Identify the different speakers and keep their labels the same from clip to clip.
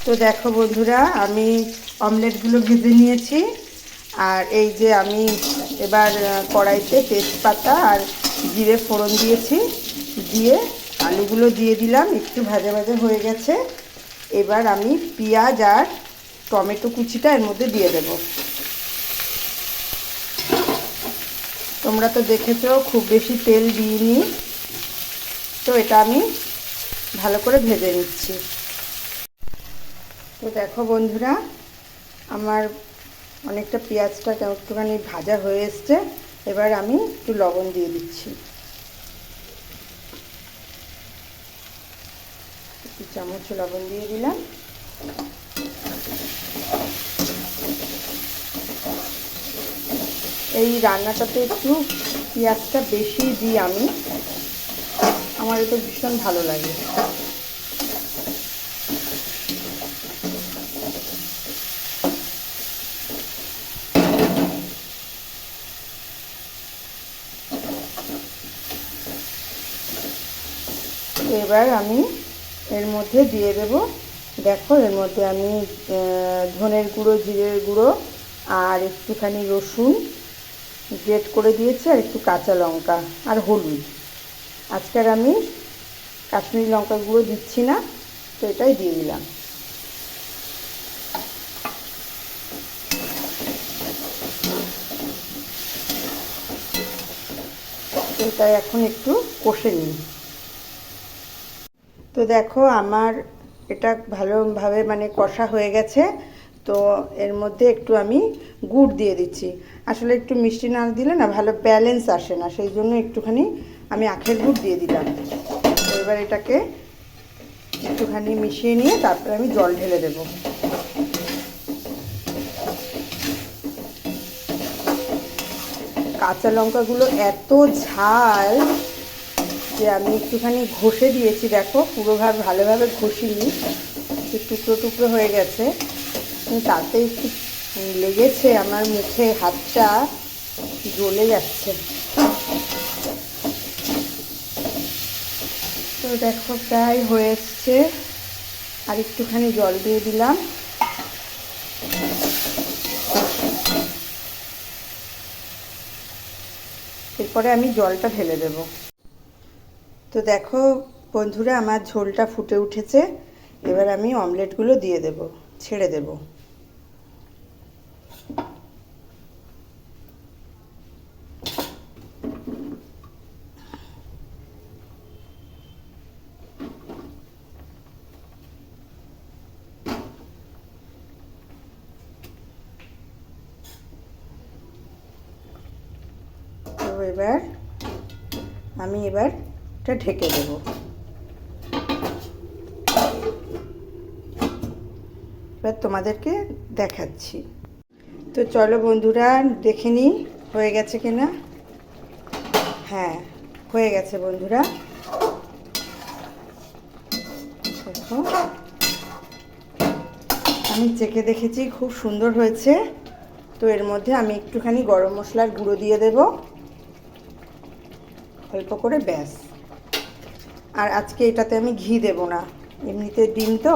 Speaker 1: তো দেখো বন্ধুরা, আমি অমলেটগুলো ভেজে নিয়েছি। আর এই যে আমি এবার কড়াইতে তেজপাতা আর জিরে ফোড়ন দিয়েছি, দিয়ে আলুগুলো দিয়ে দিলাম। একটু ভাজা ভাজা হয়ে গেছে। এবার আমি পেঁয়াজ আর টমেটো কুচিটা এর মধ্যে দিয়ে দেব। তোমরা তো দেখেছো খুব বেশি তেল দিইনি, তো এটা আমি ভালো করে ভেজে নিচ্ছি। তো দেখো বন্ধুরা, আমার অনেকটা পেঁয়াজটা একটুখানি ভাজা হয়ে এসছে। এবার আমি একটু লবণ দিয়ে দিচ্ছি, একটু চামচ লবণ দিয়ে দিলাম। এই রান্নাটাতে একটু পেঁয়াজটা বেশি দিই আমি, আমার এটা ভীষণ ভালো লাগে। এবার আমি এর মধ্যে দিয়ে দেব, দেখো এর মধ্যে আমি ধনের গুঁড়ো, জিরের গুঁড়ো আর একটুখানি রসুন গ্রেট করে দিয়েছি, আর একটু কাঁচা লঙ্কা আর হলুদ। আজকের আমি কাশ্মীরি লঙ্কা গুঁড়ো দিচ্ছি না, তো এটাই দিয়ে দিলাম। এটা এখন একটু কষে নিই। তো দেখো আমার এটা ভালোভাবে কষা হয়ে গেছে। তো এর মধ্যে একটু আমি গুড় দিয়ে দিচ্ছি। আসলে একটু মিষ্টি না দিলে না ভালো ব্যালেন্স আসে না, সেই জন্য একটুখানি আমি আখের গুড় দিয়ে দিলাম। তো এবার এটাকে একটুখানি মিশিয়ে নিয়ে তারপরে আমি জল ঢেলে দেব। কাঁচা লঙ্কাগুলো এত ঝাল যে আমি একটুখানি ঘষে দিয়েছি। দেখো ভালোভাবে ঘষিনি, একটু টুকরো টুকরো হয়ে গেছে, তাতে একটু লেগেছে আমার মুখে, হাতটা জ্বলে যাচ্ছে। তো দেখো প্রায় হয়ে এসছে, আর একটুখানি জল দিয়ে দিলাম। এরপরে আমি জলটা ঢেলে দেব। তো দেখো বন্ধুরা, আমার ঝোলটা ফুটে উঠেছে। এবার আমি অমলেটগুলো দিয়ে দেব, ছেড়ে দেব। তো এবার আমি এটা ঢেকে দেব। এবার তোমাদেরকে দেখাচ্ছি। তো চলো বন্ধুরা, দেখে নিই হয়ে গেছে কিনা। হ্যাঁ, হয়ে গেছে বন্ধুরা। দেখো আমি চেখে দেখেছি, খুব সুন্দর হয়েছে। তো এর মধ্যে আমি একটুখানি গরম মশলার গুঁড়ো দিয়ে দেব, অল্প করে, ব্যাস। আর আজকে এটাতে আমি ঘি দেব না, এমনিতে ডিম তো,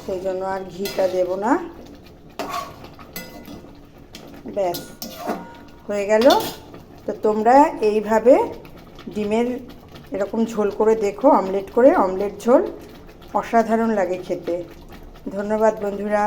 Speaker 1: সেই জন্য আর ঘিটা দেব না। ব্যাস হয়ে গেল। তো তোমরা এইভাবে ডিমের এরকম ঝোল করে দেখো, অমলেট ঝোল অসাধারণ লাগে খেতে। ধন্যবাদ বন্ধুরা।